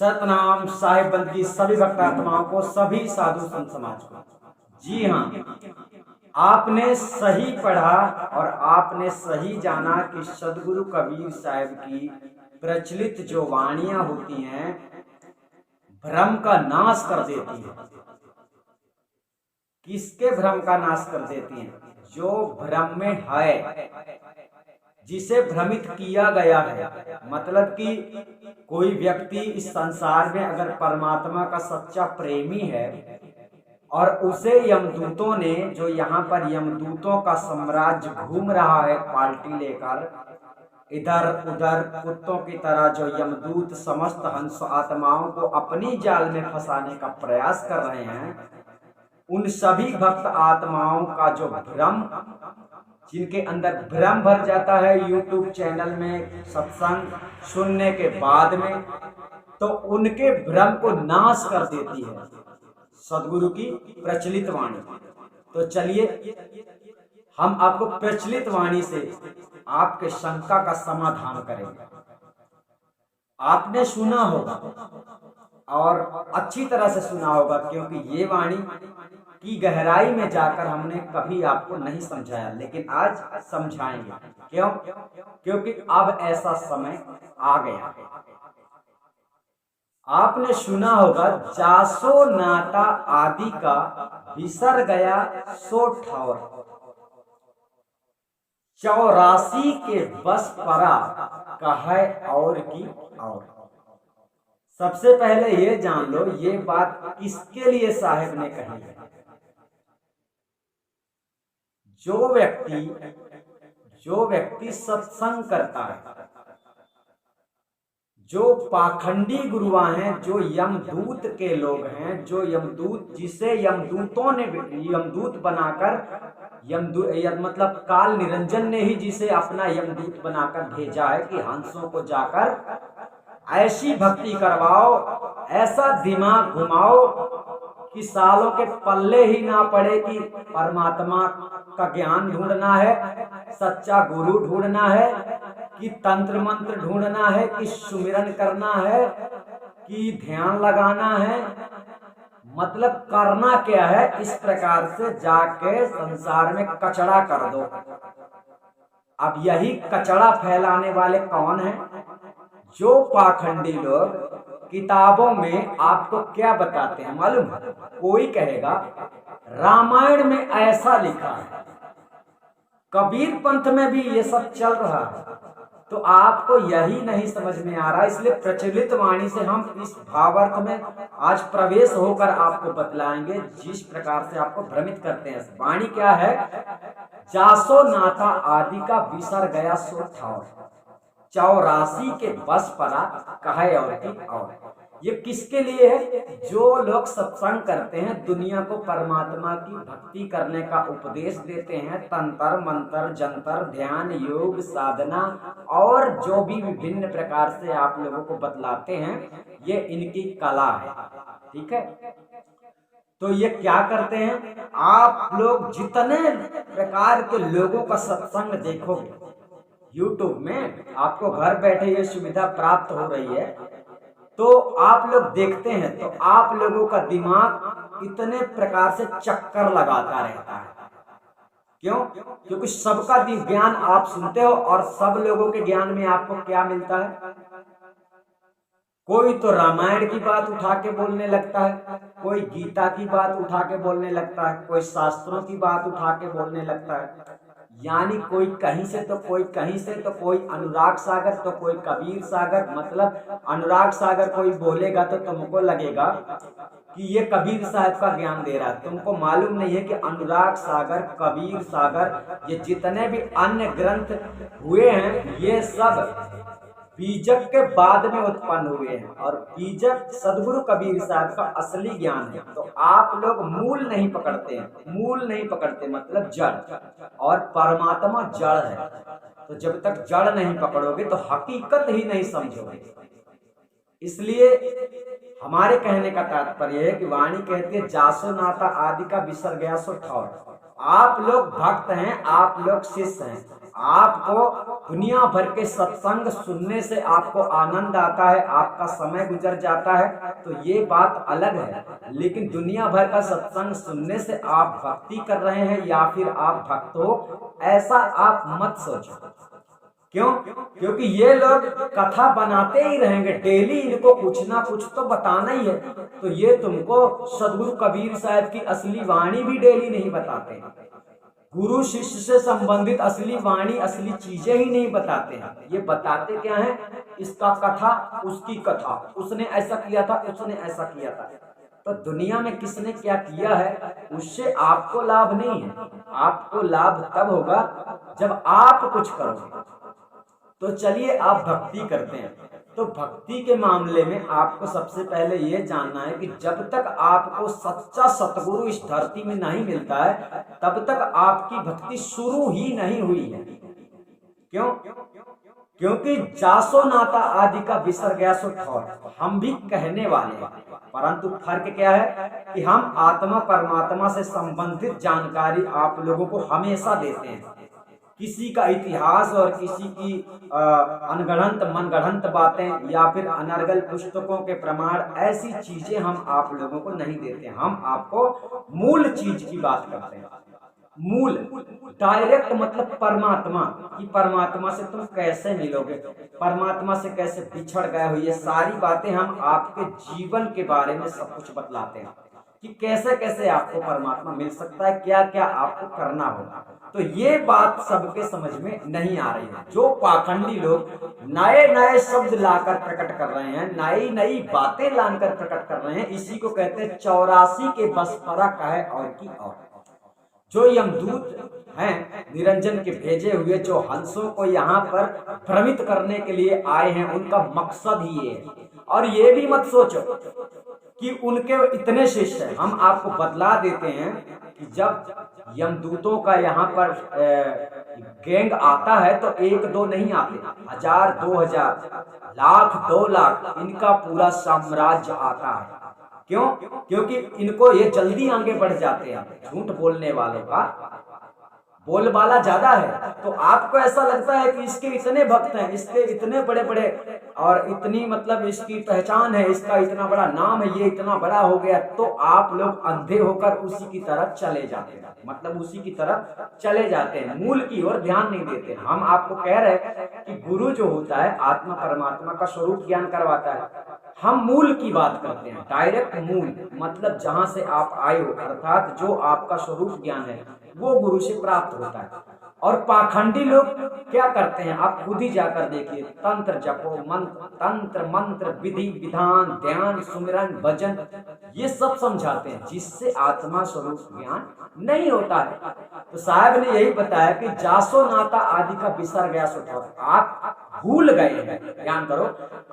सतनाम साहिब बंदगी सभी भक्तात्माओं को, सभी साधु संत समाज को। जी हाँ, आपने सही पढ़ा और आपने सही जाना कि सदगुरु कबीर साहब की प्रचलित जो वाणियां होती हैं भ्रम का नाश कर देती हैं। किसके भ्रम का नाश कर देती हैं? जो भ्रम में है, जिसे भ्रमित किया गया है। मतलब कि कोई व्यक्ति इस संसार में अगर परमात्मा का सच्चा प्रेमी है और उसे यमदूतों ने, जो यहाँ पर यमदूतों का साम्राज्य घूम रहा है पार्टी लेकर इधर उधर कुत्तों की तरह, जो यमदूत समस्त हंस आत्माओं को अपनी जाल में फंसाने का प्रयास कर रहे हैं, उन सभी भक्त आत्माओं का जो भ्रम, जिनके अंदर भ्रम भर जाता है यूट्यूब चैनल में सत्संग सुनने के बाद में, तो उनके भ्रम को नाश कर देती है सदगुरु की प्रचलित वाणी। तो चलिए हम आपको प्रचलित वाणी से आपके शंका का समाधान करेंगे। आपने सुना होगा और अच्छी तरह से सुना होगा, क्योंकि ये वाणी की गहराई में जाकर हमने कभी आपको नहीं समझाया, लेकिन आज समझाएंगे। क्यों? क्योंकि अब ऐसा समय आ गया। आपने सुना होगा, जासो नाता आदि का बिसर गया सो ठौर, 84 के बस परा कहे और की और। सबसे पहले ये जान लो, ये बात किसके लिए साहिब ने कही है। जो व्यक्ति सत्संग करता है, जो पाखंडी गुरुआ हैं, जो यमदूत के लोग हैं, जो यमदूत, जिसे यमदूतों ने यमदूत बनाकर, मतलब काल निरंजन ने ही जिसे अपना यमदूत बनाकर भेजा है कि हंसों को जाकर ऐसी भक्ति करवाओ, ऐसा दिमाग घुमाओ कि सालों के पल्ले ही ना पड़े कि परमात्मा का ज्ञान ढूंढना है, सच्चा गुरु ढूंढना है, कि तंत्र मंत्र ढूंढना है, कि सुमिरन करना है, कि ध्यान लगाना है। मतलब करना क्या है? इस प्रकार से जाके संसार में कचड़ा कर दो। अब यही कचड़ा फैलाने वाले कौन है? जो पाखंडी लोग किताबों में आपको क्या बताते हैं मालूम है? कोई कहेगा रामायण में ऐसा लिखा है, कबीर पंथ में भी ये सब चल रहा है। तो आपको यही नहीं समझ में आ रहा, इसलिए प्रचलित वाणी से हम इस भावार्थ में आज प्रवेश होकर आपको बतलाएंगे, जिस प्रकार से आपको भ्रमित करते हैं। वाणी क्या है? जासो नाथा आदि का बिसर गया सो ठौर, 84 के बस परा कहे और की और। ये किसके लिए है? जो लोग सत्संग करते हैं, दुनिया को परमात्मा की भक्ति करने का उपदेश देते हैं, तंत्र मंत्र जंतर ध्यान योग साधना और जो भी विभिन्न प्रकार से आप लोगों को बतलाते हैं, ये इनकी कला है। ठीक है, तो ये क्या करते हैं? आप लोग जितने प्रकार के लोगों का सत्संग देखोगे YouTube में, आपको घर बैठे ये सुविधा प्राप्त हो रही है, तो आप लोग देखते हैं तो आप लोगों का दिमाग इतने प्रकार से चक्कर लगाता रहता है। क्यों? क्योंकि सबका ज्ञान आप सुनते हो और सब लोगों के ज्ञान में आपको क्या मिलता है? कोई तो रामायण की बात उठा के बोलने लगता है, कोई गीता की बात उठा के बोलने लगता है, कोई शास्त्रों की बात उठा के बोलने लगता है। यानी कोई कहीं से तो कोई कहीं से, तो कोई अनुराग सागर तो कोई कबीर सागर। मतलब अनुराग सागर कोई बोलेगा तो तुमको लगेगा कि ये कबीर साहब का ज्ञान दे रहा है। तुमको मालूम नहीं है कि अनुराग सागर, कबीर सागर, ये जितने भी अन्य ग्रंथ हुए हैं, ये सब बीजक के बाद में उत्पन्न हुए हैं, और बीजक सदगुरु कबीर साहब का असली ज्ञान है। तो आप लोग मूल नहीं पकड़ते हैं, मूल नहीं पकड़ते मतलब जड़, और परमात्मा जड़ है। तो जब तक जड़ नहीं पकड़ोगे तो हकीकत ही नहीं समझोगे। इसलिए हमारे कहने का तात्पर्य है कि वाणी कहती है जासो नाता आदि का बिसर गया सो ठौर। आप लोग भक्त हैं, आप लोग शिष्य हैं, आपको दुनिया भर के सत्संग सुनने से आपको आनंद आता है, आपका समय गुजर जाता है, तो ये बात अलग है। लेकिन दुनिया भर का सत्संग सुनने से आप भक्ति कर रहे हैं या फिर आप भक्त हो, ऐसा आप मत सोचो। क्यों? क्योंकि ये लोग कथा बनाते ही रहेंगे, डेली इनको कुछ ना कुछ तो बताना ही है। तो ये तुमको सदगुरु कबीर साहब की असली वाणी भी डेली नहीं बताते, गुरु शिष्य से संबंधित असली वाणी, असली चीजें ही नहीं बताते हैं। ये बताते क्या है? इसका कथा, उसकी कथा, उसने ऐसा किया था, उसने ऐसा किया था। तो दुनिया में किसने क्या किया है उससे आपको लाभ नहीं है। आपको लाभ तब होगा जब आप कुछ करोगे। तो चलिए आप भक्ति करते हैं, तो भक्ति के मामले में आपको सबसे पहले ये जानना है कि जब तक आपको सच्चा सतगुरु इस धरती में नहीं मिलता है, तब तक आपकी भक्ति शुरू ही नहीं हुई है। क्यों? क्योंकि जासो नाता आदि का बिसर गया सो ठौर, हम भी कहने वाले हैं, परंतु फर्क क्या है कि हम आत्मा परमात्मा से संबंधित जानकारी आप लोगों को हमेशा देते हैं। किसी का इतिहास और किसी की अनगढ़ंत मनगढ़ंत बातें या फिर अनर्गल पुस्तकों के प्रमाण, ऐसी चीजें हम आप लोगों को नहीं देते। हम आपको मूल चीज की बात करते हैं। मूल डायरेक्ट मतलब परमात्मा, कि परमात्मा से तुम कैसे मिलोगे, परमात्मा से कैसे बिछड़ गए हो, ये सारी बातें हम आपके जीवन के बारे में सब कुछ बतलाते हैं कि कैसे कैसे आपको परमात्मा मिल सकता है, क्या क्या आपको करना होगा। तो ये बात सबके समझ में नहीं आ रही है। जो पाखंडी लोग नए नए शब्द लाकर प्रकट कर रहे हैं, नई नई बातें लाकर प्रकट कर रहे हैं, इसी को कहते हैं 84 के बस फर्क है और की और। जो यमदूत हैं निरंजन के भेजे हुए, जो हंसों को यहाँ पर भ्रमित करने के लिए आए हैं, उनका मकसद ही ये है। और ये भी मत सोचो कि उनके इतने शिष्य हैं। हम आपको बतला देते हैं कि जब यमदूतों का यहाँ पर गैंग आता है तो 1-2 नहीं आते, 1000, 2000, लाख, 2 लाख इनका पूरा साम्राज्य आता है। क्यों? क्योंकि इनको ये जल्दी आगे बढ़ जाते हैं। झूठ बोलने वालों का बोलबाला ज्यादा है, तो आपको ऐसा लगता है कि इसके इतने भक्त हैं, इसके इतने बड़े बड़े और इतनी मतलब इसकी पहचान है, इसका इतना बड़ा नाम है, ये इतना बड़ा हो गया, तो आप लोग अंधे होकर उसी की तरफ चले जाते हैं। मतलब उसी की तरफ चले जाते हैं, मूल की ओर ध्यान नहीं देते। हम आपको कह रहे हैं कि गुरु जो होता है आत्मा परमात्मा का स्वरूप ज्ञान करवाता है। हम मूल की बात करते हैं, डायरेक्ट मूल मतलब जहां से आप आए हो, अर्थात जो आपका स्वरूप ज्ञान है वो गुरु से प्राप्त होता है। और पाखंडी लोग क्या करते हैं आप खुद ही जाकर देखिए, तंत्र जपो, तंत्र मंत्र विधि विधान ध्यान सुमिरन भजन ये सब समझाते हैं, जिससे आत्मा स्वरूप ज्ञान नहीं होता है। तो साहब ने यही बताया कि जासो नाता आदि का बिसर गया सो ठौर। आप भूल गए हैं, ध्यान करो,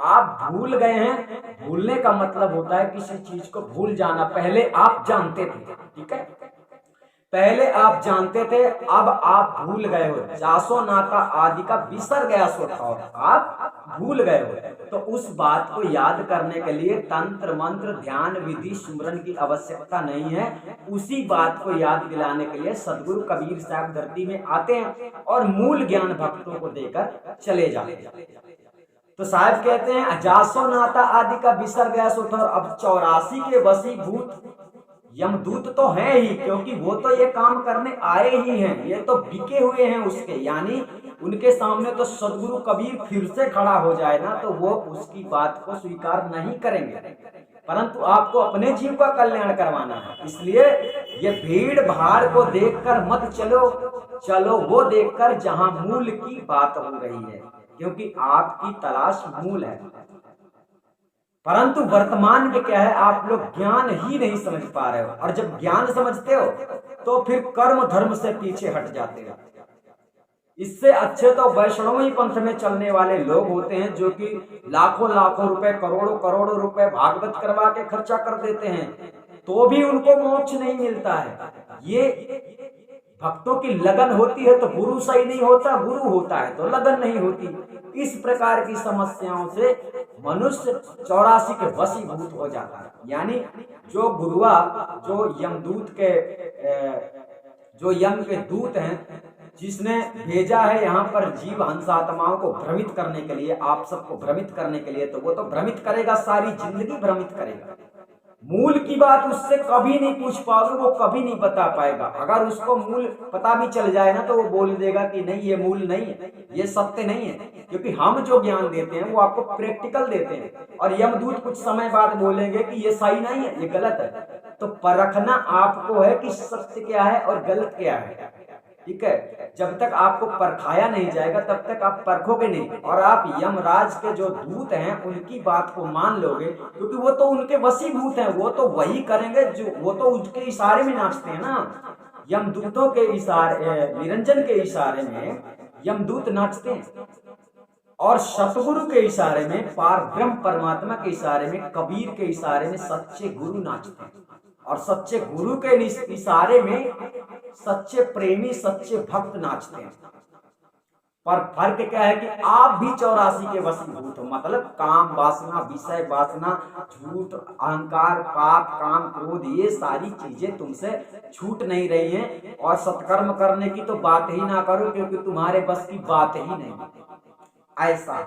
आप भूल गए हैं। भूलने का मतलब होता है किसी चीज को भूल जाना। पहले आप जानते थे, ठीक है, पहले आप जानते थे, अब आप भूल गए हो। जासो नाता आदि का बिसर गया सो ठौर, आप भूल गए हो। तो उस बात को याद करने के लिए तंत्र मंत्र ध्यान विधि सुमरन की आवश्यकता नहीं है। उसी बात को याद दिलाने के लिए सदगुरु कबीर साहब धरती में आते हैं और मूल ज्ञान भक्तों को देकर चले जाते हैं। तो साहब कहते हैं जासो नाता आदि का बिसर गया सो ठौर। अब 84 के वशीभूत यमदूत तो हैं ही, क्योंकि वो तो ये काम करने आए ही हैं, ये तो बिके हुए हैं उसके, यानी उनके सामने तो सदगुरु कबीर फिर से खड़ा हो जाए ना तो वो उसकी बात को स्वीकार नहीं करेंगे। परंतु आपको अपने जीव का कल्याण करवाना है, इसलिए ये भीड़ भाड़ को देखकर मत चलो, चलो वो देखकर जहां मूल की बात हो रही है, क्योंकि आपकी तलाश मूल है। परंतु वर्तमान में क्या है, आप लोग ज्ञान ही नहीं समझ पा रहे हो, और जब ज्ञान समझते हो तो फिर कर्म धर्म से पीछे हट जाते हो। इससे अच्छे तो वैष्णवी पंथ में चलने वाले लोग होते हैं, जो कि लाखों लाखों रुपए, करोड़ों करोड़ों रुपए भागवत करवा के खर्चा कर देते हैं, तो भी उनको मोक्ष नहीं मिलता है। ये भक्तों की लगन होती है तो गुरु सही नहीं होता, गुरु होता है तो लगन नहीं होती। इस प्रकार की समस्याओं से मनुष्य 84 के वशीभूत हो जाता है। यानी जो गुरुआ, जो यमदूत के जो यम के दूत हैं, जिसने भेजा है यहाँ पर जीव हंसात्माओं को भ्रमित करने के लिए, आप सबको भ्रमित करने के लिए, तो वो तो भ्रमित करेगा, सारी जिंदगी भ्रमित करेगा। मूल की बात उससे कभी नहीं पूछ पाओगे, वो कभी नहीं बता पाएगा। अगर उसको मूल पता भी चल जाए ना, तो वो बोल देगा कि नहीं, ये मूल नहीं है, ये सत्य नहीं है। क्योंकि हम जो ज्ञान देते हैं वो आपको प्रैक्टिकल देते हैं, और यमदूत कुछ समय बाद बोलेंगे कि ये सही नहीं है, ये गलत है। तो परखना आपको है कि सत्य क्या है और गलत क्या है, ठीक है। जब तक आपको परखाया नहीं जाएगा तब तक आप परखोगे नहीं, और आप यमराज के जो दूत हैं उनकी बात को मान लोगे, क्योंकि वो तो उनके वशीभूत हैं, वो तो वही करेंगे जो, वो तो उनके इशारे में नाचते हैं ना। यमदूतों के इशारे, निरंजन के इशारे में यमदूत नाचते हैं, और सतगुरु के इशारे में, पारब्रह्म परमात्मा के इशारे में, कबीर के इशारे में सच्चे गुरु नाचते हैं, और सच्चे गुरु के इशारे में सच्चे प्रेमी, सच्चे भक्त नाचते हैं। पर फर्क क्या है कि आप भी 84 के वशीभूत हो, मतलब काम वासना, विषय वासना, झूठ, अहंकार, पाप, काम, क्रोध, ये सारी चीजें तुमसे छूट नहीं रही हैं। और सत्कर्म करने की तो बात ही ना करो, क्योंकि तुम्हारे बस की बात ही नहीं। ऐसा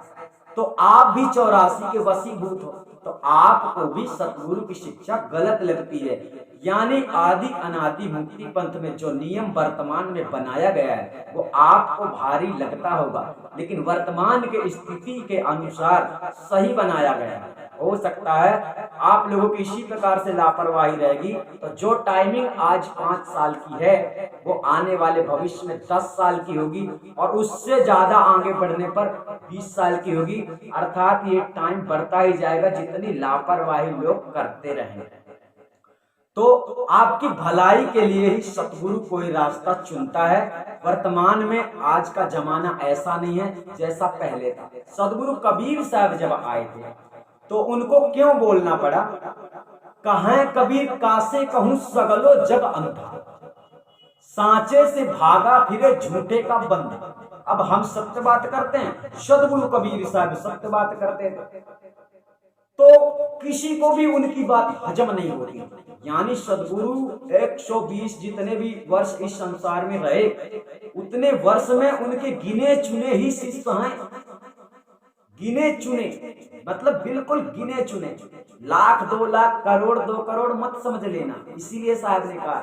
तो आप भी 84 के वशीभूत हो, तो आपको भी सतगुरु की शिक्षा गलत लगती है। यानी आदि अनादि मुक्ति पंथ में जो नियम वर्तमान में बनाया गया है वो आपको भारी लगता होगा, लेकिन वर्तमान के स्थिति के अनुसार सही बनाया गया है। हो सकता है आप लोगों की इसी प्रकार से लापरवाही रहेगी, तो जो टाइमिंग आज 5 साल की है वो आने वाले भविष्य में 10 साल की होगी, और उससे ज्यादा आगे बढ़ने पर 20 साल की होगी। अर्थात ये टाइम बढ़ता ही जाएगा जितनी लापरवाही लोग करते रहेंगे। तो आपकी भलाई के लिए ही सतगुरु कोई रास्ता चुनता है। वर्तमान में आज का जमाना ऐसा नहीं है जैसा पहले था। सतगुरु कबीर साहब जब आए थे तो उनको क्यों बोलना पड़ा, कहें कबीर कासे कहूं सगलो जग अंधा, सांचे से भागा फिरे झूठे का बंधा। अब हम सत्य बात करते हैं, सतगुरु कबीर साहब सत्य बात करते थे, तो किसी को भी उनकी बात हजम नहीं होती। यानी सदगुरु 120 जितने भी वर्ष इस संसार में रहे, उतने वर्ष में उनके गिने चुने ही शिष्य हैं। गिने चुने मतलब बिल्कुल गिने चुने, लाख 2 लाख करोड़ 2 करोड़ मत समझ लेना। इसीलिए साहब ने कहा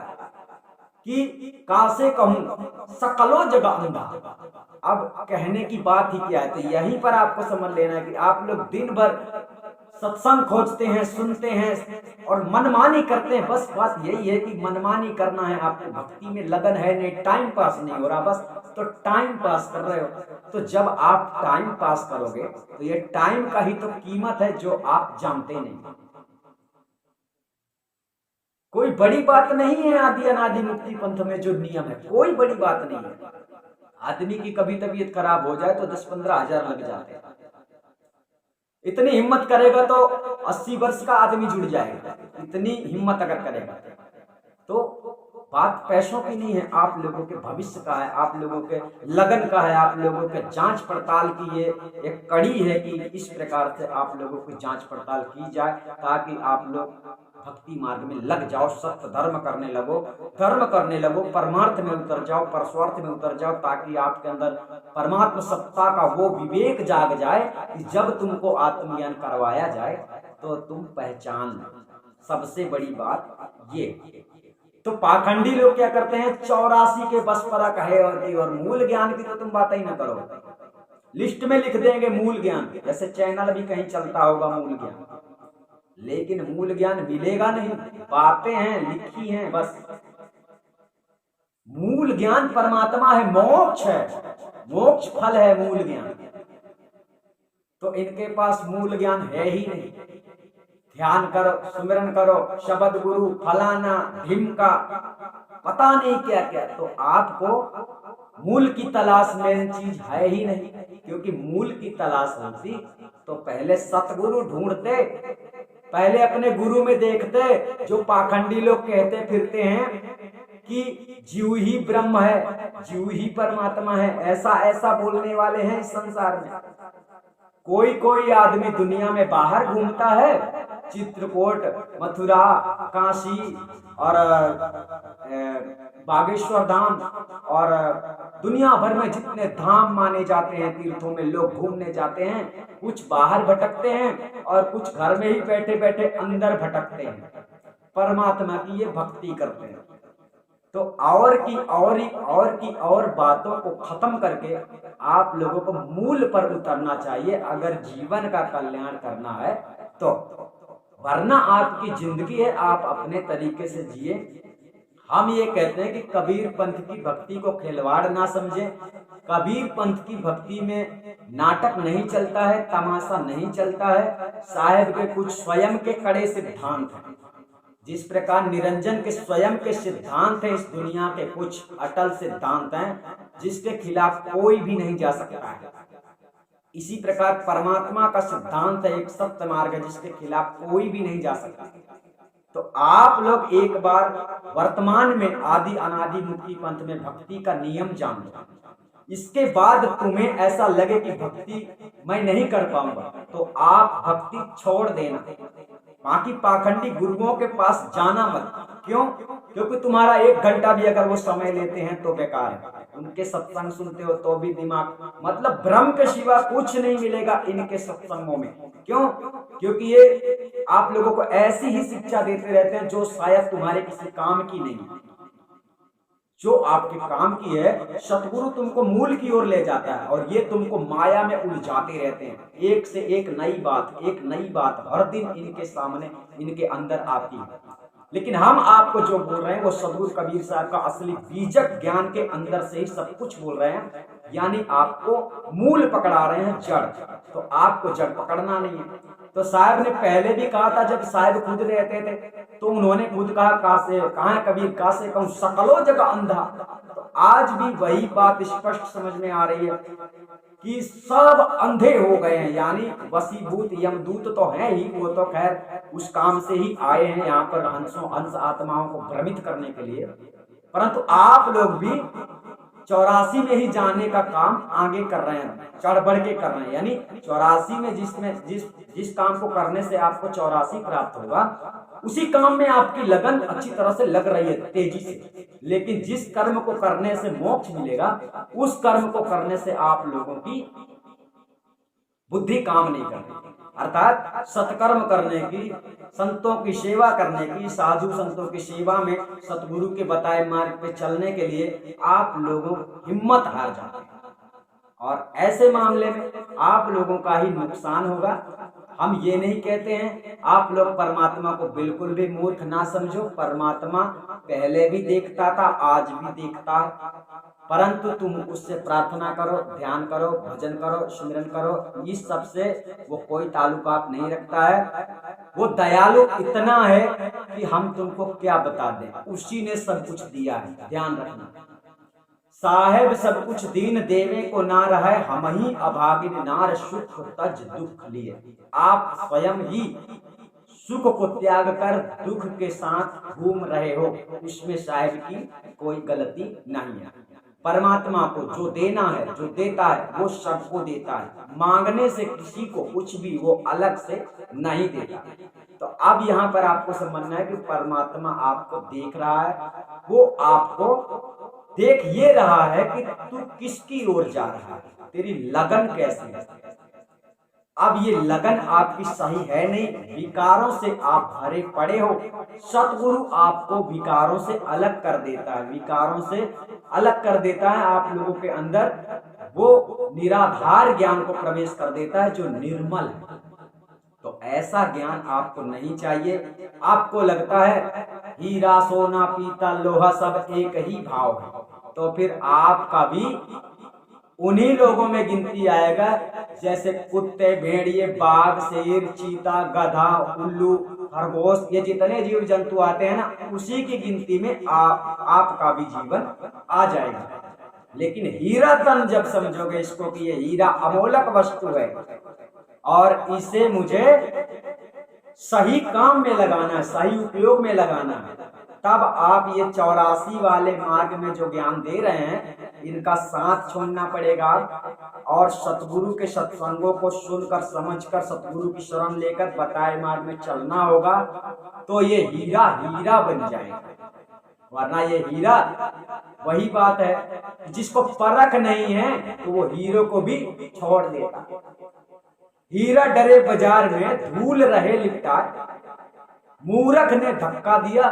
कि कासे कहूं सकलो जगह अंधा। अब कहने की बात ही क्या है, तो यहीं पर आपको समझ लेना है कि आप लोग दिन भर सत्संग खोजते हैं, सुनते हैं और मनमानी करते हैं। बस बात यही है कि मनमानी करना है, आपको भक्ति में लगन है नहीं, टाइम पास नहीं हो रहा, बस तो टाइम पास कर रहे हो। तो जब आप टाइम पास करोगे तो ये टाइम का ही तो कीमत है जो आप जानते नहीं। कोई बड़ी बात नहीं है आदि अनादि मुक्ति पंथ में जो नियम है, कोई बड़ी बात नहीं है। आदमी की कभी तबीयत खराब हो जाए तो 10-15 हजार लग जाते हैं। इतनी हिम्मत करेगा तो 80 वर्ष का आदमी जुड़ जाएगा, इतनी हिम्मत अगर करेगा तो। बात पैसों की नहीं है, आप लोगों के भविष्य का है, आप लोगों के लगन का है, आप लोगों के जांच पड़ताल की ये एक कड़ी है कि इस प्रकार से आप लोगों की जांच पड़ताल की जाए, ताकि आप लोग भक्ति मार्ग में लग जाओ, सत्य धर्म करने लगो, धर्म करने लगो, परमार्थ में उतर जाओ, परस्वार्थ में उतर जाओ, ताकि आपके अंदर परमात्मा सत्ता का वो विवेक जाग जाए कि जब तुमको आत्मज्ञान करवाया जाए तो तुम पहचान। सबसे बड़ी बात ये। तो पाखंडी लोग क्या करते हैं, 84 के बस परक है और मूल ज्ञान की तो तुम बात ही ना करो। लिस्ट में लिख देंगे मूल ज्ञान, जैसे चैनल भी कहीं चलता होगा मूल ज्ञान, लेकिन मूल ज्ञान मिलेगा नहीं। बातें हैं, लिखी हैं बस। मूल ज्ञान परमात्मा है, मोक्ष है, मोक्ष फल है मूल ज्ञान। तो इनके पास मूल ज्ञान है ही नहीं। ध्यान करो, सुमिरन करो, शब्द गुरु फलाना ढिमका, पता नहीं क्या क्या। तो आपको मूल की तलाश में चीज है ही नहीं, क्योंकि मूल की तलाश होती तो पहले सतगुरु ढूंढते, पहले अपने गुरु में देखते। जो पाखंडी लोग कहते फिरते हैं कि जीव ही ब्रह्म है, जीव ही परमात्मा है, ऐसा ऐसा बोलने वाले हैं इस संसार में। कोई कोई आदमी दुनिया में बाहर घूमता है, चित्रकूट, मथुरा, काशी और बागेश्वर धाम और दुनिया भर में जितने धाम माने जाते हैं, तीर्थों में लोग घूमने जाते हैं, कुछ बाहर भटकते हैं और कुछ घर में ही बैठे बैठे अंदर भटकते हैं, परमात्मा की ये भक्ति करते हैं। तो और की और बातों को खत्म करके आप लोगों को मूल पर उतरना चाहिए अगर जीवन का कल्याण करना है तो। वरना आपकी जिंदगी है, आप अपने तरीके से जिए। हम ये कहते हैं कि कबीर पंथ की भक्ति को खिलवाड़ ना समझें। कबीर पंथ की भक्ति में नाटक नहीं चलता है, तमाशा नहीं चलता है। साहेब के कुछ स्वयं के कड़े सिद्धांत हैं, जिस प्रकार निरंजन के स्वयं के सिद्धांत हैं, इस दुनिया के कुछ अटल सिद्धांत हैं जिसके खिलाफ कोई भी नहीं जा सकता है। इसी प्रकार परमात्मा का सिद्धांत है, एक सत्य मार्ग है जिसके खिलाफ कोई भी नहीं जा सकता। तो आप लोग एक बार वर्तमान में आदि अनादि मुक्ति पंथ में भक्ति का नियम जान लो। इसके बाद तुम्हें ऐसा लगे कि भक्ति मैं नहीं कर पाऊंगा तो आप भक्ति छोड़ देना। बाकी पाखंडी गुरुओं के पास जाना मत। क्यों? क्योंकि तुम्हारा 1 घंटा भी अगर वो समय लेते हैं तो बेकार है। उनके सत्संग सुनते हो तो भी दिमाग मतलब भ्रम के सिवा कुछ नहीं मिलेगा इनके सत्संगों में। क्यों? क्योंकि ये आप लोगों को ऐसी ही शिक्षा देते रहते हैं जो शायद तुम्हारे किसी काम की नहीं है। जो आपके काम की है सतगुरु तुमको मूल की ओर ले जाता है और ये तुमको माया में उलझाते रहते हैं। एक से एक नई बात हर दिन इनके सामने, इनके अंदर आती है। लेकिन हम आपको जो बोल रहे हैं वो सतगुरु कबीर साहब का असली बीजक ज्ञान के अंदर से ही सब कुछ बोल रहे हैं, यानी आपको मूल पकड़ा रहे हैं, जड़। तो आपको जड़ पकड़ना नहीं है। तो साहब ने पहले भी कहा था, जब साहब खुद रहते थे तो उन्होंने खुद कहा, कहाँ है कबीर, कहाँ से कहूं सकलो जगह अंधा। तो आज भी वही बात स्पष्ट समझ में आ रही है कि सब अंधे हो गए हैं, यानी वसीभूत यमदूत तो है ही, वो तो खैर उस काम से ही आए हैं यहाँ पर हंस आत्माओं को भ्रमित करने के लिए। परंतु आप लोग भी 84 में ही जाने का काम आगे कर रहे हैं, चढ़ बढ़ के कर रहे हैं। यानी 84 में जिस काम को करने से आपको 84 प्राप्त होगा, उसी काम में आपकी लगन अच्छी तरह से लग रही है, तेजी से। लेकिन जिस कर्म को करने से मोक्ष मिलेगा, उस कर्म को करने से आप लोगों की बुद्धि काम नहीं करती। अर्थात सत्कर्म करने की, संतों की सेवा करने की, साधु संतों की सेवा में सतगुरु के बताए मार्ग पे चलने के लिए आप लोगों हिम्मत हार जाते हैं और ऐसे मामले में आप लोगों का ही नुकसान होगा। हम ये नहीं कहते हैं आप लोग परमात्मा को बिल्कुल भी मूर्ख ना समझो। परमात्मा पहले भी देखता था, आज भी देखता है, परंतु तुम उससे प्रार्थना करो, ध्यान करो, भजन करो, सिमरन करो, इस सब से वो कोई ताल्लुकात नहीं रखता है। वो दयालु इतना है कि हम तुमको क्या बता दें, उसी ने सब कुछ दिया है, ध्यान रखना। साहेब सब कुछ दीन देवे को ना रहे, हम ही अभागिन नार सुख तज दुख लिए। आप स्वयं ही सुख को त्याग कर दुख के साथ घूम रहे हो, उसमें साहेब की कोई गलती नहीं है। परमात्मा को जो देना है, जो देता है, वो सबको देता है। मांगने से किसी को कुछ भी वो अलग से नहीं देता। तो अब यहाँ पर आपको समझना है कि परमात्मा आपको देख रहा है, वो आपको देख ये रहा है कि तू किसकी ओर जा रहा है, तेरी लगन कैसी है। अब ये लगन आपकी सही है नहीं, विकारों से आप भरे पड़े हो। सतगुरु आपको विकारों से अलग कर देता है, विकारों से अलग कर देता है। आप लोगों के अंदर वो निराधार ज्ञान को प्रवेश कर देता है जो निर्मल है। तो ऐसा ज्ञान आपको नहीं चाहिए। आपको लगता है हीरा सोना पीतल लोहा सब एक ही भाव है, तो फिर आपका भी उन्हीं लोगों में गिनती आएगा जैसे कुत्ते, भेड़िए, बाघ, शेर, चीता, गधा, उल्लू, खरगोश, ये जितने जीव जंतु आते हैं ना, उसी की गिनती में आपका भी जीवन आ जाएगा। लेकिन हीरा तन जब समझोगे इसको कि ये हीरा अमोलक वस्तु है और इसे मुझे सही काम में लगाना है, सही उपयोग में लगाना है, तब आप ये 84 वाले मार्ग में जो ज्ञान दे रहे हैं इनका साथ छोड़ना पड़ेगा और सतगुरु के सत्संगों को सुनकर समझकर सतगुरु की शरण लेकर बताए मार्ग में चलना होगा। तो ये हीरा हीरा बन जाएगा। वरना ये हीरा, वही बात है, जिसको परख नहीं है तो वो हीरो को भी छोड़ देता। हीरा डरे बाजार में धूल रहे लिपटाए, मूर्ख ने धक्का दिया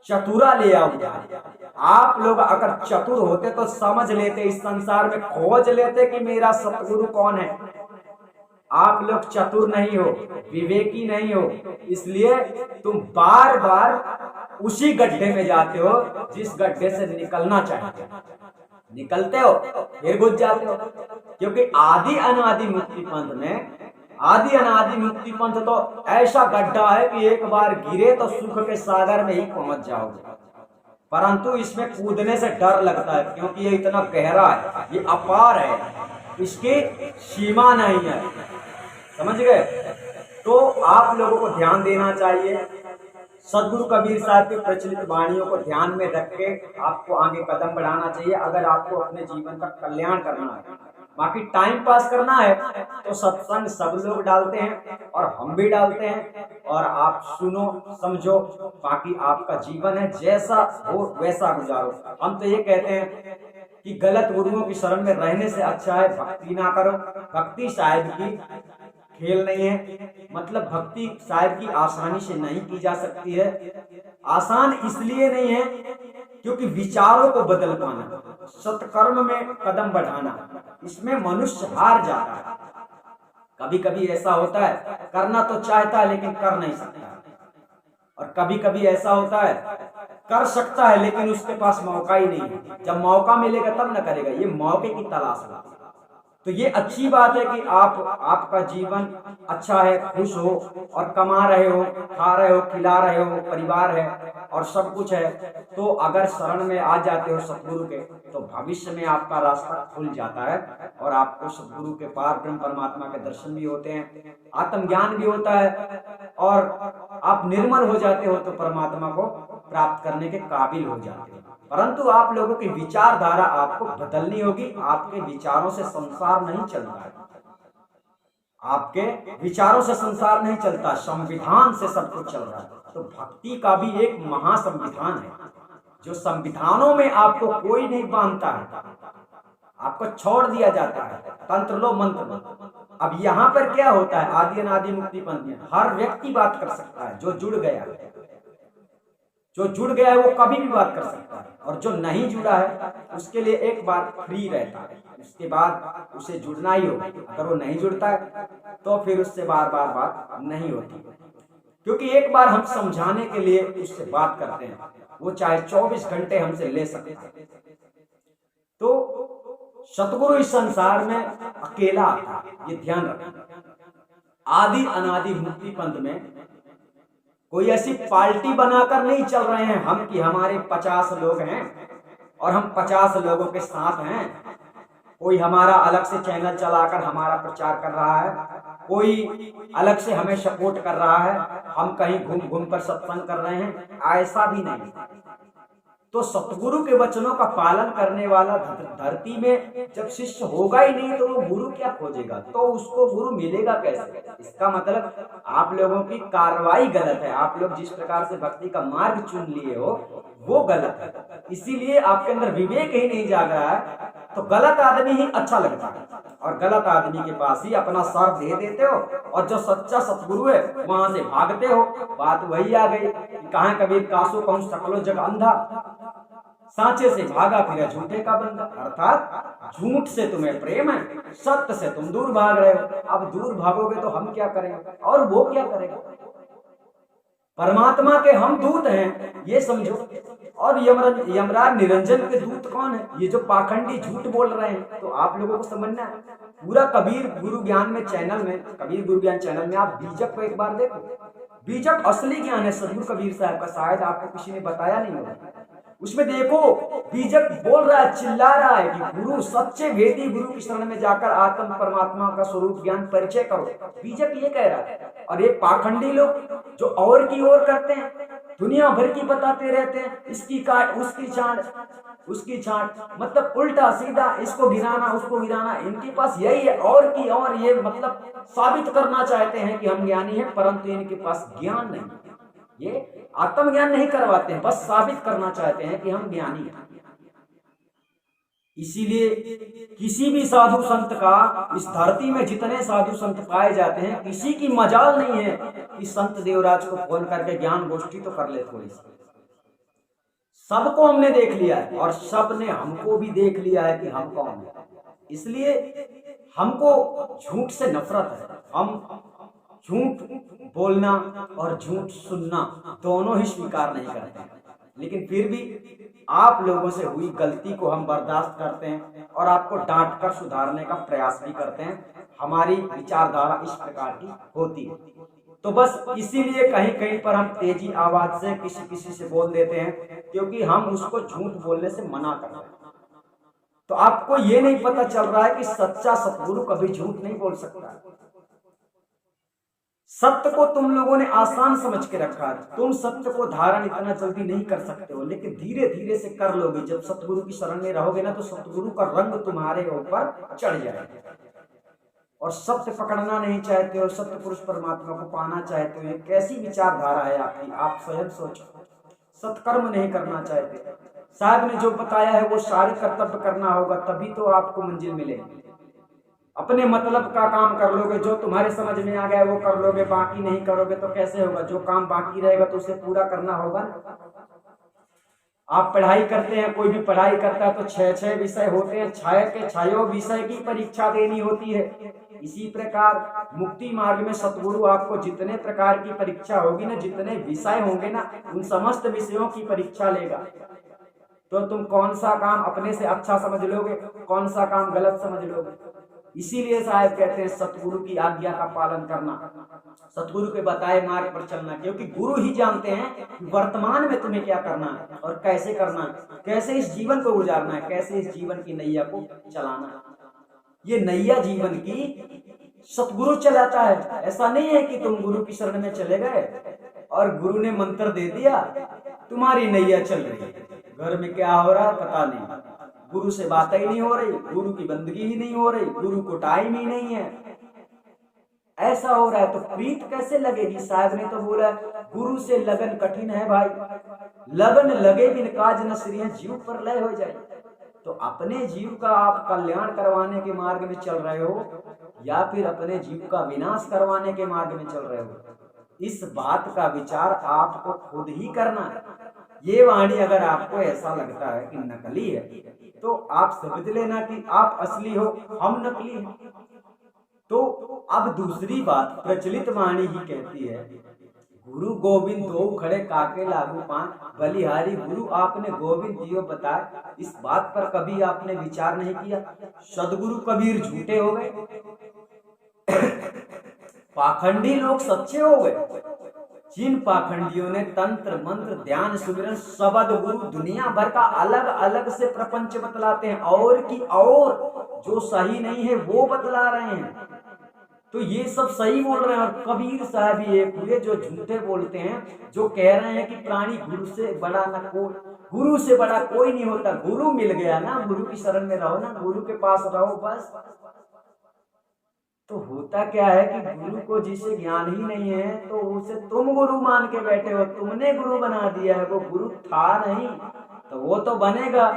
चतुरा ले आओ। आप लोग अगर चतुर होते तो समझ लेते, इस संसार में खोज लेते कि मेरा सतगुरु कौन है। आप लोग चतुर नहीं हो, विवेकी नहीं हो, इसलिए तुम बार बार उसी गड्ढे में जाते हो जिस गड्ढे से निकलना चाहते हो। निकलते हो फिर घुस जाते हो, क्योंकि आदि अनादि मुक्ति पंथ में, आदि अनादि मुक्ति पंथ तो ऐसा गड्ढा है कि एक बार गिरे तो सुख के सागर में ही पहुंच जाओगे। परंतु इसमें कूदने से डर लगता है, क्योंकि ये इतना गहरा है, ये अपार है, इसकी सीमा नहीं है। समझ गए? तो आप लोगों को ध्यान देना चाहिए, सदगुरु कबीर साहब की प्रचलित वाणियों को ध्यान में रख के आपको आगे कदम बढ़ाना चाहिए, अगर आपको अपने जीवन का कल्याण करना है। बाकी टाइम पास करना है तो सत्संग सब लोग डालते हैं और हम भी डालते हैं, और आप सुनो समझो, बाकी आपका जीवन है, जैसा हो वैसा गुजारो। हम तो ये कहते हैं कि गलत गुरुओं की शरण में रहने से अच्छा है भक्ति ना करो। भक्ति शायद की खेल नहीं है, मतलब भक्ति शायद की आसानी से नहीं की जा सकती है। आसान इसलिए नहीं है क्योंकि विचारों को बदल पाना, सत्कर्म में कदम बढ़ाना, इसमें मनुष्य हार जाता है। कभी कभी ऐसा होता है करना तो चाहता है लेकिन कर नहीं सकता, और कभी कभी ऐसा होता है कर सकता है लेकिन उसके पास मौका ही नहीं है। जब मौका मिलेगा तब न करेगा, ये मौके की तलाश है। तो ये अच्छी बात है कि आपका जीवन अच्छा है, खुश हो और कमा रहे हो, खा रहे हो, खिला रहे हो, परिवार है और सब कुछ है। तो अगर शरण में आ जाते हो सतगुरु के तो भविष्य में आपका रास्ता खुल जाता है और आपको सतगुरु के पार ब्रह्म परमात्मा के दर्शन भी होते हैं, आत्मज्ञान भी होता है और आप निर्मल हो जाते हो तो परमात्मा को प्राप्त करने के काबिल हो जाते हो। परंतु आप लोगों की विचारधारा आपको बदलनी होगी। आपके विचारों से संसार नहीं चलता है, आपके विचारों से संसार नहीं चलता, संविधान से सब कुछ चल रहा है। तो भक्ति का भी एक महासंविधान है, जो संविधानों में आपको कोई नहीं बांधता है, आपको छोड़ दिया जाता है, तंत्र लो मंत्र लो। अब यहाँ पर क्या होता है, आदि अनादि मुक्ति पंथ में हर व्यक्ति बात कर सकता है, जो जुड़ गया है, जो जुड़ गया है वो कभी भी बात कर सकता है, और जो नहीं जुड़ा है उसके लिए एक बार फ्री रहता है, उसके बाद उसे जुड़ना ही होगा। अगर वो नहीं जुड़ता है तो फिर उससे बार बार बात नहीं होती, क्योंकि एक बार हम समझाने के लिए उससे बात करते हैं, वो चाहे 24 घंटे हमसे ले सकते हैं। तो सतगुरु इस संसार में अकेला आता है, ये ध्यान रखना। आदि अनादि मुक्ति पंथ में कोई ऐसी पार्टी बनाकर नहीं चल रहे हैं हम कि हमारे 50 लोग हैं और हम 50 लोगों के साथ हैं। कोई हमारा अलग से चैनल चलाकर हमारा प्रचार कर रहा है, कोई अलग से हमें सपोर्ट कर रहा है, हम कहीं घूम घूम कर सत्संग कर रहे हैं, ऐसा भी नहीं। तो सतगुरु के वचनों का पालन करने वाला धरती में जब शिष्य होगा ही नहीं तो वो गुरु क्या खोजेगा, तो उसको गुरु मिलेगा कैसे? इसका मतलब आप लोगों की कार्रवाई गलत है, आप लोग जिस प्रकार से भक्ति का मार्ग चुन लिए हो वो गलत है, इसीलिए आपके अंदर विवेक ही नहीं जाग रहा है। तो गलत आदमी ही अच्छा लगता है और गलत आदमी के पास ही अपना सर दे देते हो, और जो सच्चा सतगुरु है वहां से भागते हो। बात वही आ गई, कहाँ कबीर कासो कहूं सकलो जग अंधा, सांचे से भागा फिर झूठे का बंदा। अर्थात झूठ से तुम्हें प्रेम है, सत्य से तुम दूर भाग रहे हो। अब दूर भागोगे तो हम क्या करेंगे और वो क्या करेगा? परमात्मा के हम दूत हैं, ये समझो। और यमराज निरंजन के दूत कौन है? ये जो पाखंडी झूठ बोल रहे हैं। तो आप लोगों को समझना है, पूरा कबीर गुरु ज्ञान में चैनल में, कबीर गुरु ज्ञान चैनल में आप बीजक को एक बार देखो। बीजक असली ज्ञान है सदगुरु कबीर साहब का, शायद आपको किसी ने बताया नहीं होगा। उसमें देखो बीजक बोल रहा है, चिल्ला रहा है कि गुरु सच्चे भेदी गुरु की शरण में जाकर आत्म परमात्मा का स्वरूप ज्ञान परिचय करो। बीजक ये कह रहा है। और ये पाखंडी लोग जो और की ओर करते हैं, दुनिया भर की बताते रहते हैं, इसकी काट उसकी छांट उसकी छांट, मतलब उल्टा सीधा, इसको गिराना उसको गिराना। इनके पास यही है और की और, ये मतलब साबित करना चाहते हैं कि हम ज्ञानी हैं, परंतु इनके पास ज्ञान नहीं। ये आत्मज्ञान नहीं करवाते हैं, बस साबित करना चाहते हैं कि हम ज्ञानी हैं। इसीलिए किसी भी साधु संत का, इस धरती में जितने साधु संत पाए जाते हैं, किसी की मजाल नहीं है कि संत देवराज को फोन करके ज्ञान गोष्ठी तो कर ले थोड़ी सी। सबको हमने देख लिया है और सब ने हमको भी देख लिया है कि हम कौन है। इसलिए हमको झूठ से नफरत है। हम झूठ बोलना और झूठ सुनना दोनों ही स्वीकार नहीं करते हैं, लेकिन फिर भी आप लोगों से हुई गलती को हम बर्दाश्त करते हैं और आपको डांट कर सुधारने का प्रयास भी करते हैं। हमारी विचारधारा इस प्रकार की होती है। तो बस इसीलिए कहीं कहीं पर हम तेजी आवाज से किसी किसी से बोल देते हैं, क्योंकि हम उसको झूठ बोलने से मना कर रहे हैं। तो आपको ये नहीं पता चल रहा है कि सच्चा सतगुरु कभी झूठ नहीं बोल सकता। सत्य को तुम लोगों ने आसान समझ के रखा है। तुम सत्य को धारण इतना जल्दी नहीं कर सकते हो, लेकिन धीरे धीरे से कर लोगे। जब सतगुरु की शरण में रहोगे ना, तो सतगुरु का रंग तुम्हारे ऊपर चढ़ जाएगा। और सत्य पकड़ना नहीं चाहते हो, सत्य पुरुष परमात्मा को पाना चाहते हो, ये कैसी विचारधारा है आपकी? आप स्वयं सोचो। सत्कर्म नहीं करना चाहते। साहब ने जो बताया है वो सारे कर्तव्य करना होगा, तभी तो आपको मंजिल मिलेगी। अपने मतलब का काम कर लोगे, जो तुम्हारे समझ में आ गया वो कर लोगे, बाकी नहीं करोगे तो कैसे होगा? जो काम बाकी रहेगा तो उसे पूरा करना होगा ना। आप पढ़ाई करते हैं, कोई भी पढ़ाई करता है तो 6 विषय होते हैं, 6 के 6 विषय की परीक्षा देनी होती है। इसी प्रकार मुक्ति मार्ग में सतगुरु आपको जितने प्रकार की परीक्षा होगी ना, जितने विषय होंगे ना, उन समस्त विषयों की परीक्षा लेगा। तो तुम कौन सा काम अपने से अच्छा समझ लोगे, कौन सा काम गलत समझ लोगे? इसीलिए साहब कहते हैं सतगुरु की आज्ञा का पालन करना, सतगुरु के बताए मार्ग पर चलना, क्योंकि गुरु ही जानते हैं कि वर्तमान में तुम्हें क्या करना है और कैसे करना है, कैसे इस जीवन को गुजारना है, कैसे इस जीवन की नैया को चलाना है। ये नैया जीवन की सतगुरु चलाता है। ऐसा नहीं है कि तुम गुरु की शरण में चले गए और गुरु ने मंत्र दे दिया, तुम्हारी नैया चल रही है। घर में क्या हो रहा है पता नहीं, गुरु से बातें ही नहीं हो रही, गुरु की बंदगी ही नहीं हो रही, गुरु को टाइम ही नहीं है। ऐसा हो रहा है तो प्रीत कैसे लगेगी? साहब ने तो बोला गुरु से लगन कठिन है भाई, लगन लगे बिन काज न श्री, जीव पर लय हो जाए। तो अपने जीव का आप कल्याण करवाने के मार्ग में चल रहे हो या फिर अपने जीव का विनाश करवाने के मार्ग में चल रहे हो, इस बात का विचार आपको खुद ही करना है। ये वाणी अगर आपको ऐसा लगता है कि नकली है, तो आप समझ लेना कि आप असली हो, हम नकली हैं। तो अब दूसरी बात प्रचलित वाणी ही कहती है, गुरु गोविंद दो खड़े काके लागू पान, बलिहारी गुरु आपने गोविंद दियो बताए। इस बात पर कभी आपने विचार नहीं किया? सदगुरु कबीर झूठे हो गए, पाखंडी लोग सच्चे हो गए। जिन पाखंडियों ने तंत्र मंत्र ध्यान सुमिरन शब्द गुरु दुनिया भर का अलग अलग से प्रपंच बतलाते हैं, और की और जो सही नहीं है वो बतला रहे हैं, तो ये सब सही बोल रहे हैं। और कबीर साहब ही एक हुए जो झूठे बोलते हैं, जो कह रहे हैं कि प्राणी गुरु से बड़ा न कोई, गुरु से बड़ा कोई नहीं होता। गुरु मिल गया ना, गुरु की शरण में रहो ना, गुरु के पास रहो बस। तो होता क्या है कि गुरु को जिसे ज्ञान ही नहीं है तो उसे तुम गुरु मान के बैठे हो, तुमने गुरु बना दिया है। वो गुरु था नहीं, तो वो तो बनेगा,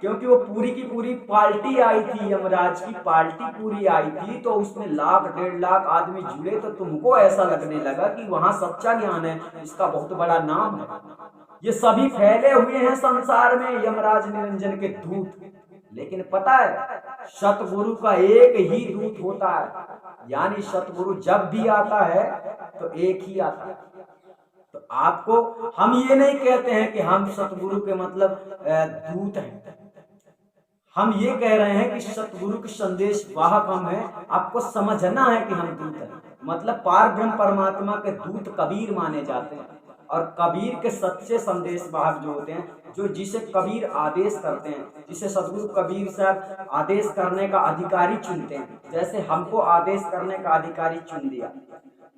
क्योंकि वो पूरी की पूरी पार्टी आई थी, यमराज की पार्टी पूरी आई थी, तो उसमें 1 लाख 1.5 लाख आदमी जुड़े, तो तुमको ऐसा लगने लगा कि वहां सच्चा ज्ञान है, इसका बहुत बड़ा नाम है। ये सभी फैले हुए हैं संसार में यमराज निरंजन के दूत, लेकिन पता है सतगुरु का एक ही दूत होता है, यानी सतगुरु जब भी आता है तो एक ही आता है। तो आपको हम ये नहीं कहते हैं कि हम सतगुरु के मतलब दूत हैं, हम ये कह रहे हैं कि सतगुरु के संदेश वाहक हम हैं। आपको समझना है कि हम दूत हैं, मतलब पार ब्रह्म परमात्मा के दूत कबीर माने जाते हैं। और कबीर के सच्चे संदेश वाहक जो होते हैं, जो जिसे कबीर आदेश करते हैं, जिसे सतगुरु कबीर साहब आदेश करने का अधिकारी चुनते हैं, जैसे हमको आदेश करने का अधिकारी चुन दिया।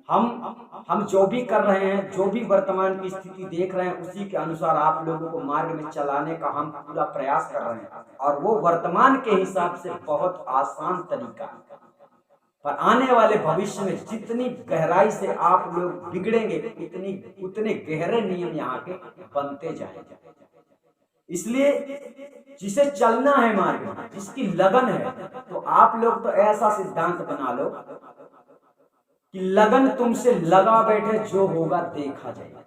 हम जो भी कर रहे हैं, जो भी वर्तमान की स्थिति देख रहे हैं, उसी के अनुसार आप लोगों को मार्ग में चलाने का हम पूरा प्रयास कर रहे हैं, और वो वर्तमान के हिसाब से बहुत आसान तरीका। पर आने वाले भविष्य में जितनी गहराई से आप लोग बिगड़ेंगे उतने गहरे नियम यहाँ के बनते जाएंगे। इसलिए जिसे चलना है मार्ग में, जिसकी लगन है, तो आप लोग तो ऐसा सिद्धांत बना लो कि लगन तुमसे लगा बैठे, जो होगा देखा जाएगा।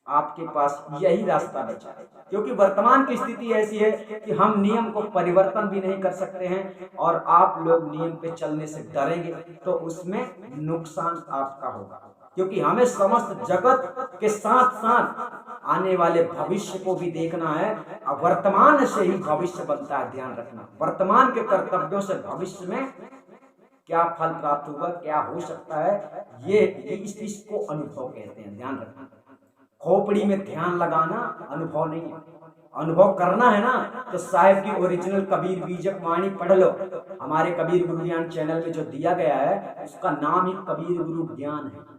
आपके पास यही रास्ता बचा है, क्योंकि वर्तमान की स्थिति ऐसी है कि हम नियम को परिवर्तन भी नहीं कर सकते हैं, और आप लोग नियम पे चलने से डरेंगे तो उसमें नुकसान आपका होगा। क्योंकि हमें समस्त जगत के साथ साथ आने वाले भविष्य को भी देखना है। वर्तमान से ही भविष्य बनता है, ध्यान रखना। वर्तमान के कर्तव्यों से भविष्य में क्या फल प्राप्त होगा, क्या हो सकता है, ये इसको अनुभव कहते हैं, ध्यान रखना। खोपड़ी में ध्यान लगाना अनुभव नहीं है। अनुभव करना है ना, तो साहिब की ओरिजिनल कबीर बीजक वाणी पढ़ लो। हमारे कबीर गुरु ज्ञान चैनल में जो दिया गया है उसका नाम ही कबीर गुरु ज्ञान है।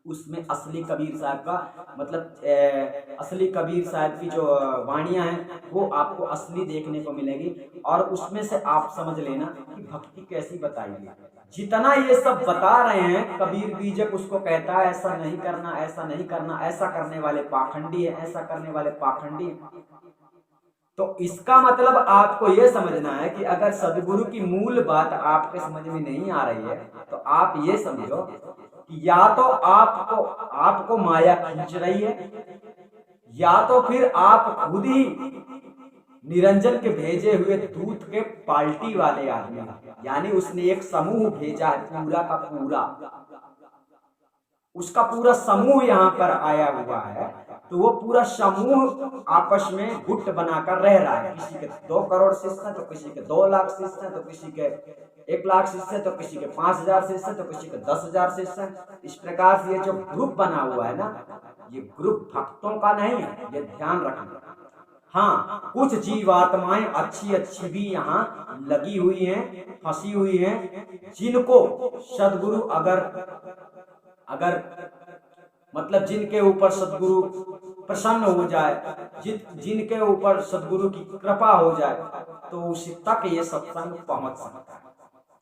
उसमें असली कबीर साहब का मतलब असली कबीर साहब की जो वाणियां हैं वो आपको असली देखने को मिलेगी, और उसमें से आप समझ लेना कि भक्ति कैसी बताई है। जितना ये सब बता रहे हैं कबीर बीजक उसको कहता है ऐसा नहीं करना, ऐसा नहीं करना, ऐसा करने वाले पाखंडी है, ऐसा करने वाले पाखंडी है। तो इसका मतलब आपको ये समझना है कि अगर सदगुरु की मूल बात आपके समझ में नहीं आ रही है तो आप ये समझो कि या तो आपको माया खींच रही है, या तो फिर आप खुद ही निरंजन के भेजे हुए दूत के पार्टी वाले आदमी, यानी उसने एक समूह भेजा है पूरा का पूरा, उसका पूरा समूह यहाँ पर आया हुआ है, तो वो पूरा समूह आपस में गुट बनाकर रह रहा है। किसी के 2 करोड़ शिष्य हैं, तो किसी के 2 लाख शिष्य हैं, तो किसी के 1 लाख शिष्य हैं, तो किसी के 5000 शिष्य हैं, तो किसी के 10,000 शिष्य हैं। इस प्रकार से ये जो ग्रुप बना हुआ है ना, ये ग्रुप भक्तों का नहीं है, ये ध्यान रखना। हाँ, कुछ जीवात्माएं अच्छी भी यहाँ लगी हुई हैं, फंसी हुई हैं, जिनको सदगुरु अगर मतलब जिनके ऊपर सदगुरु प्रसन्न हो जाए, जिनके ऊपर सदगुरु की कृपा हो जाए, तो उसी तक ये सत्संग पहुंच सकता है।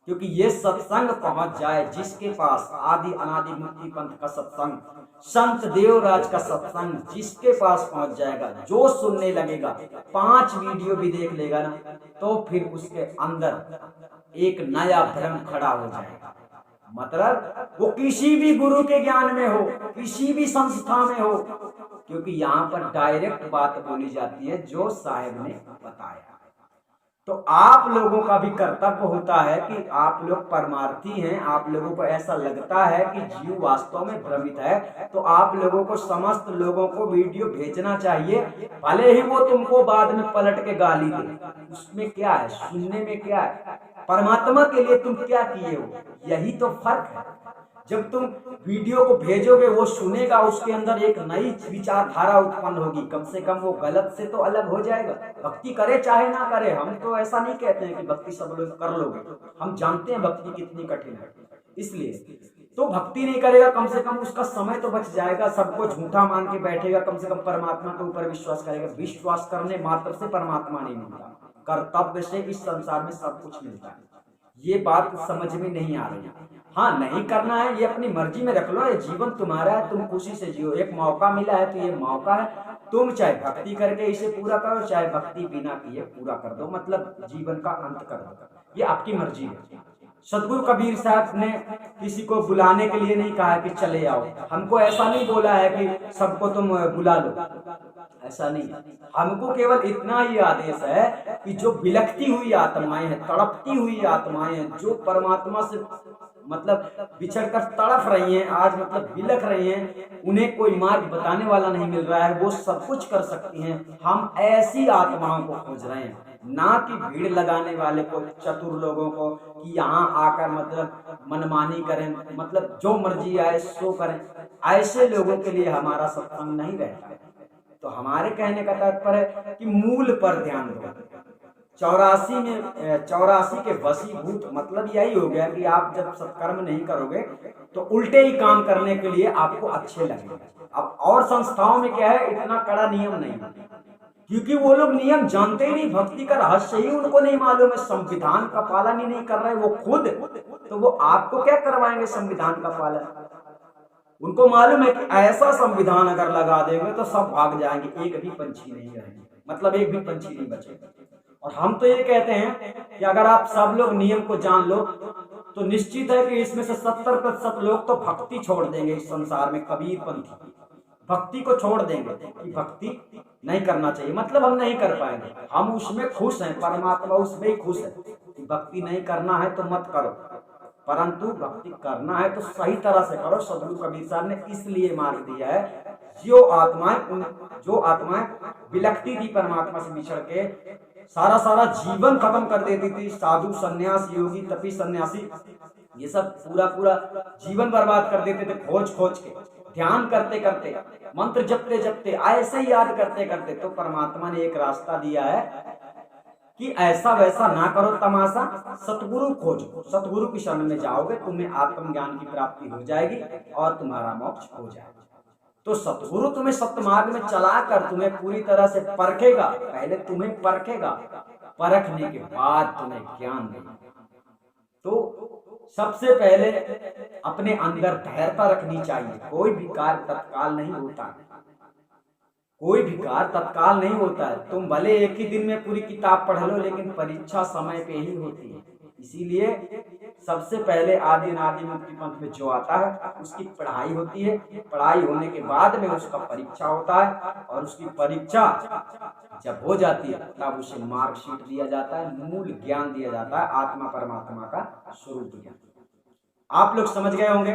क्योंकि ये सत्संग पहुंच जाए जिसके पास आदि अनादि मुक्ति पंथ का सत्संग, संत देवराज का सत्संग जिसके पास पहुंच जाएगा, जो सुनने लगेगा, 5 वीडियो भी देख लेगा ना, तो फिर उसके अंदर एक नया भ्रम खड़ा हो जाएगा। मतलब वो किसी भी गुरु के ज्ञान में हो, किसी भी संस्था में हो, क्योंकि यहाँ पर डायरेक्ट बात बोली जाती है जो साहिब ने बताया। तो आप लोगों का भी कर्तव्य होता है कि आप लोग परमार्थी हैं, आप लोगों को ऐसा लगता है कि जीव वास्तव में भ्रमित है, तो आप लोगों को समस्त लोगों को वीडियो भेजना चाहिए, भले ही वो तुमको बाद में पलट के गाली दे। उसमें क्या है, सुनने में क्या है, परमात्मा के लिए तुम क्या किए हो, यही तो फर्क है। जब तुम वीडियो को भेजोगे, वो सुनेगा, उसके अंदर एक नई विचारधारा उत्पन्न होगी, कम से कम वो गलत से तो अलग हो जाएगा। भक्ति करे चाहे ना करे, हम तो ऐसा नहीं कहते हैं कि भक्ति सब लोग कर लोगे, हम जानते हैं भक्ति कितनी कठिन है। इसलिए तो भक्ति नहीं करेगा, कम से कम उसका समय तो बच जाएगा, सबको झूठा मान के बैठेगा, कम से कम परमात्मा के ऊपर विश्वास करेगा। विश्वास करने मात्र से परमात्मा नहीं मिलता, कर्तव्य से इस संसार में सब कुछ मिलता है। ये बात समझ में नहीं आ रही। हाँ, नहीं करना है ये अपनी मर्जी में रख लो, ये जीवन तुम्हारा है, तुम खुशी से जियो। एक मौका मिला है तो ये मौका है, तुम चाहे भक्ति करके इसे पूरा करो, चाहे भक्ति बिना किए पूरा कर दो, मतलब जीवन का अंत कर दो, ये आपकी मर्जी है। सदगुरु कबीर साहब ने किसी को बुलाने के लिए नहीं कहा कि चले आओ, हमको ऐसा नहीं बोला है कि सबको तुम बुला लो, ऐसा नहीं। हमको केवल इतना ही आदेश है कि जो बिलखती हुई आत्माएं हैं, तड़पती हुई आत्माएं हैं, जो परमात्मा से मतलब बिछड़कर तड़प रही हैं, आज मतलब बिलख रही हैं, उन्हें कोई मार्ग बताने वाला नहीं मिल रहा है, वो सब कुछ कर सकती हैं। हम ऐसी आत्माओं को खोज रहे हैं, ना कि भीड़ लगाने वाले को, चतुर लोगों को कि यहाँ आकर मतलब मनमानी करें, मतलब जो मर्जी आए सो करें। ऐसे लोगों के लिए हमारा सत्संग नहीं रहता। तो हमारे कहने का तात्पर्य है कि मूल पर ध्यान दो। 84 के वशीभूत मतलब यही हो गया कि आप जब सत्कर्म नहीं करोगे तो उल्टे ही काम करने के लिए आपको अच्छे लगेंगे। अब और संस्थाओं में क्या है, इतना कड़ा नियम नहीं, क्योंकि वो लोग नियम जानते ही नहीं, भक्ति का रहस्य ही उनको नहीं मालूम है, संविधान का पालन ही नहीं कर रहे वो खुद। तो वो आपको क्या करवाएंगे संविधान का पालन? उनको मालूम है कि ऐसा संविधान अगर लगा देंगे तो सब भाग जाएंगे, एक भी पंछी नहीं रहेंगे, मतलब एक भी पंछी नहीं बचेगा। और हम तो ये कहते हैं कि अगर आप सब लोग नियम को जान लो तो निश्चित है कि इसमें से 70% लोग तो भक्ति छोड़ देंगे इस संसार में, कबीर पंथी भक्ति को छोड़ देंगे कि भक्ति नहीं करना चाहिए, मतलब हम नहीं कर पाएंगे। हम उसमें खुश हैं, परमात्मा उसमें ही खुश है कि भक्ति नहीं करना है तो मत करो, परंतु भक्ति करना है तो सही तरह से करो। सदगुरु कबीर साहब ने इसलिए मार्ग दिया है, जो आत्माएं विलखती थी परमात्मा से बिछड़ के, सारा जीवन खत्म कर देती थी, साधु सन्यास योगी तपी सन्यासी ये सब पूरा जीवन बर्बाद कर देते थे, खोज के ध्यान करते करते, मंत्र जपते जपते, ऐसे ही याद करते करते। तो परमात्मा ने एक रास्ता दिया है कि ऐसा वैसा ना करो तमाशा, सतगुरु खोजो, सतगुरु की शरण में जाओगे, तुम्हें आत्मज्ञान की प्राप्ति हो जाएगी और तुम्हारा मोक्ष हो जाएगा। तो सतगुरु तुम्हें सत्यमार्ग में चलाकर तुम्हें पूरी तरह से परखेगा, पहले तुम्हें परखेगा, परखने के बाद तुम्हें ज्ञान देगा। तो सबसे पहले अपने अंदर धैर्यता रखनी चाहिए। कोई भी कार्य तत्काल नहीं होता है, कोई भी कार्य तत्काल नहीं होता है। तुम भले एक ही दिन में पूरी किताब पढ़ लो, लेकिन परीक्षा समय पे ही होती है। इसीलिए सबसे पहले आदि अनादि मुक्ति पंथ में जो आता है उसकी पढ़ाई होती है, पढ़ाई होने के बाद में उसका परीक्षा होता है, और उसकी परीक्षा जब हो जाती है तब उसे मार्कशीट दिया जाता है, मूल ज्ञान दिया जाता है, आत्मा परमात्मा का स्वरूप ज्ञान। आप लोग समझ गए होंगे।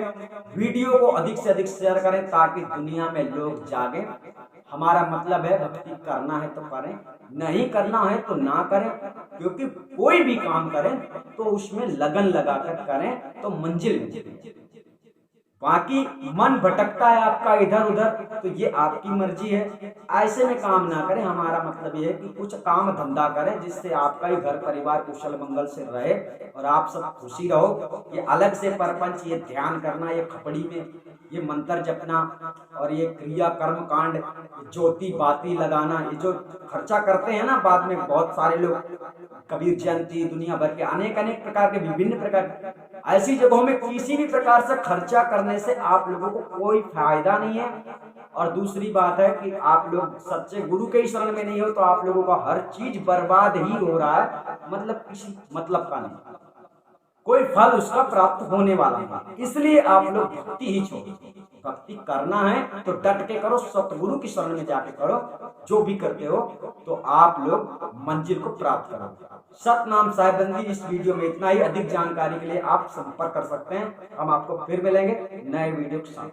वीडियो को अधिक से अधिक शेयर करें ताकि दुनिया में लोग जागें। हमारा मतलब है भक्ति करना है तो करें, नहीं करना है तो ना करें, क्योंकि कोई भी काम करें तो उसमें लगन लगाकर करें तो मंजिल मिलती। बाकी मन भटकता है आपका इधर उधर, तो ये आपकी मर्जी है, ऐसे में काम ना करें। हमारा मतलब ये है कि कुछ काम धंधा करें जिससे आपका ही घर परिवार कुशल मंगल से रहे और आप सब खुशी रहो। ये अलग से परपंच, ये ध्यान करना, ये खपड़ी में ये मंत्र जपना और ये क्रिया कर्म कांड, ज्योति बाती लगाना, ये जो खर्चा करते हैं ना बाद में बहुत सारे लोग, कबीर जयंती, दुनिया भर के अनेक प्रकार के विभिन्न प्रकार, ऐसी जगहों में किसी भी प्रकार से खर्चा करने से आप लोगों को कोई फायदा नहीं है। और दूसरी बात है कि आप लोग सच्चे गुरु के शरण में नहीं हो तो आप लोगों का हर चीज बर्बाद ही हो रहा है, मतलब किसी मतलब का नहीं, कोई फल उसका प्राप्त होने वाला नहीं। इसलिए आप लोग भक्ति ही छोड़ो। भक्ति करना है तो डट के करो, सतगुरु की शरण में जाके करो, जो भी करते हो तो आप लोग मंजिल को प्राप्त करो। सतनाम साहेबंदी। इस वीडियो में इतना ही। अधिक जानकारी के लिए आप संपर्क कर सकते हैं। हम आपको फिर मिलेंगे नए वीडियो के साथ।